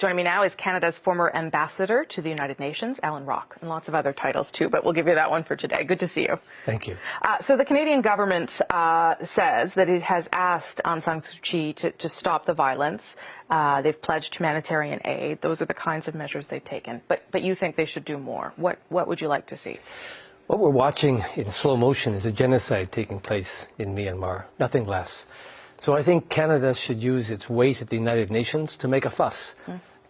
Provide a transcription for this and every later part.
Joining me now is Canada's former ambassador to the United Nations, Alan Rock, and lots of other titles too, but we'll give you that one for today. Good to see you. Thank you. So the Canadian government says that it has asked Aung San Suu Kyi to stop the violence. They've pledged humanitarian aid. Those are the kinds of measures they've taken. But you think they should do more. What would you like to see? What we're watching in slow motion is a genocide taking place in Myanmar, nothing less. So I think Canada should use its weight at the United Nations to make a fuss,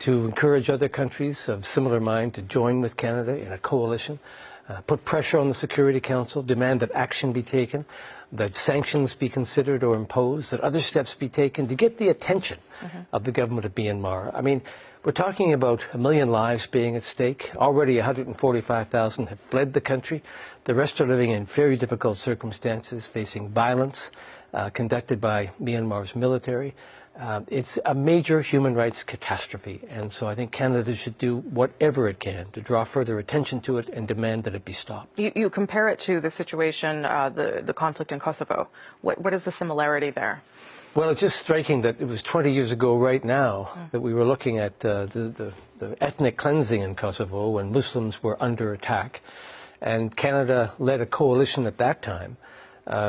to encourage other countries of similar mind to join with Canada in a coalition, put pressure on the Security Council, demand that action be taken, that sanctions be considered or imposed, that other steps be taken to get the attention of the government of Myanmar. I mean, we're talking about 1 million lives being at stake. Already 145,000 have fled the country. The rest are living in very difficult circumstances, facing violence conducted by Myanmar's military. It's a major human rights catastrophe, and so I think Canada should do whatever it can to draw further attention to it and demand that it be stopped. You compare it to the situation, the conflict in Kosovo. What is the similarity there? Well, it's just striking that it was 20 years ago right now that we were looking at the ethnic cleansing in Kosovo when Muslims were under attack. And Canada led a coalition at that time,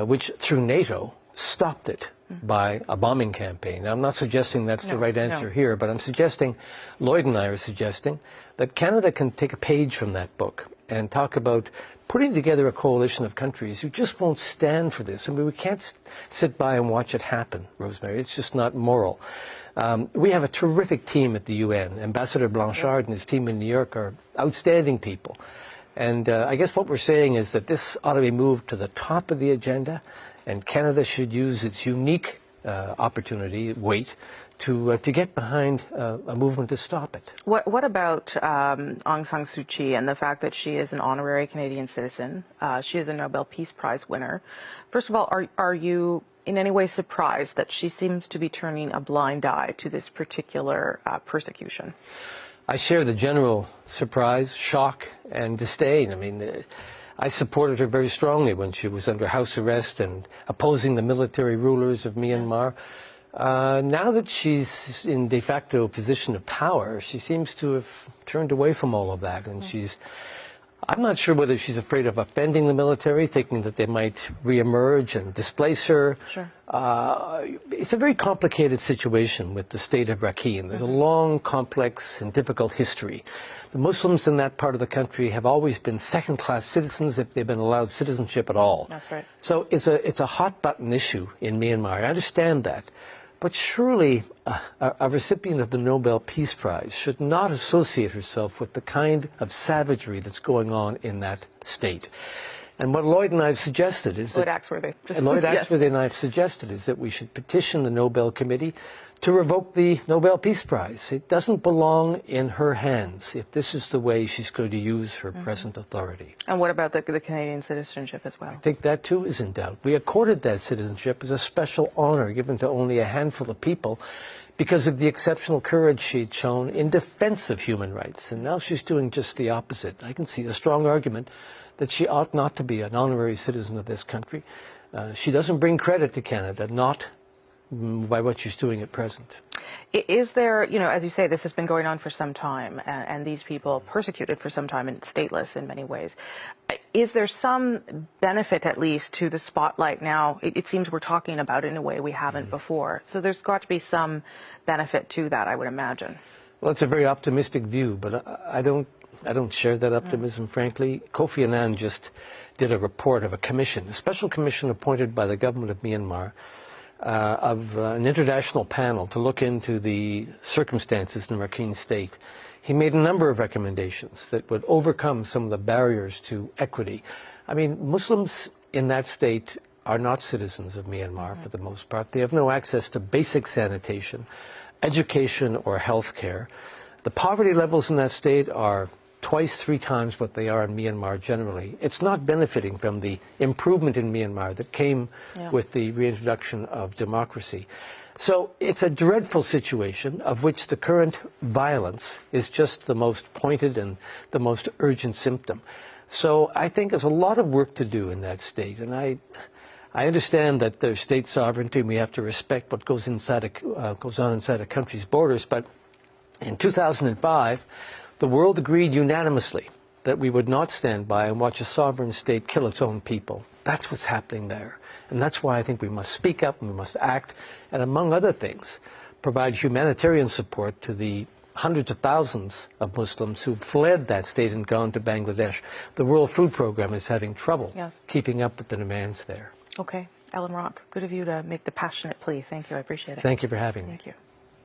which through NATO stopped it by a bombing campaign. Now, I'm not suggesting that's the right answer here, but I'm suggesting, Lloyd and I are suggesting, that Canada can take a page from that book and talk about putting together a coalition of countries who just won't stand for this. I mean, we can't sit by and watch it happen, Rosemary. It's just not moral. We have a terrific team at the UN. Ambassador Blanchard and his team in New York are outstanding people. And I guess what we're saying is that this ought to be moved to the top of the agenda, and Canada should use its unique opportunity, weight, to get behind a movement to stop it. What about Aung San Suu Kyi and the fact that she is an honorary Canadian citizen? She is a Nobel Peace Prize winner. First of all, are you in any way surprised that she seems to be turning a blind eye to this particular persecution? I share the general surprise, shock, and disdain. I mean, I supported her very strongly when she was under house arrest and opposing the military rulers of Myanmar. Now that she's in de facto position of power, she seems to have turned away from all of that, and I'm not sure whether she's afraid of offending the military, thinking that they might reemerge and displace her. Sure. It's a very complicated situation with the state of Rakhine. There's a long, complex, and difficult history. The Muslims in that part of the country have always been second-class citizens if they've been allowed citizenship at all. That's right. So it's a hot-button issue in Myanmar. I understand that. But surely a recipient of the Nobel Peace Prize should not associate herself with the kind of savagery that's going on in that state. And what Lloyd and I have suggested is that Lloyd Axworthy and I have suggested is that we should petition the Nobel Committee to revoke the Nobel Peace Prize. It doesn't belong in her hands if this is the way she's going to use her present authority. And what about the Canadian citizenship as well? I think that too is in doubt. We accorded that citizenship as a special honor given to only a handful of people because of the exceptional courage she'd shown in defense of human rights. And now she's doing just the opposite. I can see a strong argument that she ought not to be an honorary citizen of this country. She doesn't bring credit to Canada, not by what she's doing at present. Is there, as you say, this has been going on for some time, and these people persecuted for some time and stateless in many ways. Is there some benefit, at least, to the spotlight now? It seems we're talking about it in a way we haven't before. So there's got to be some benefit to that, I would imagine. Well, it's a very optimistic view, but I don't share that optimism, frankly. Kofi Annan just did a report of a commission, a special commission appointed by the government of Myanmar, of an international panel to look into the circumstances in Rakhine State. He made a number of recommendations that would overcome some of the barriers to equity. I mean, Muslims in that state are not citizens of Myanmar for the most part. They have no access to basic sanitation, education, or health care. The poverty levels in that state are twice, 3 times what they are in Myanmar generally. It's not benefiting from the improvement in Myanmar that came with the reintroduction of democracy. So it's a dreadful situation of which the current violence is just the most pointed and the most urgent symptom. So I think there's a lot of work to do in that state, and I understand that there's state sovereignty and we have to respect what goes on inside a country's borders, but In 2005, the world agreed unanimously that we would not stand by and watch a sovereign state kill its own people. That's what's happening there. And that's why I think we must speak up and we must act, and among other things, provide humanitarian support to the hundreds of thousands of Muslims who fled that state and gone to Bangladesh. The World Food Program is having trouble keeping up with the demands there. Okay. Alan Rock, good of you to make the passionate plea. Thank you. I appreciate it. Thank you for having me. Thank you.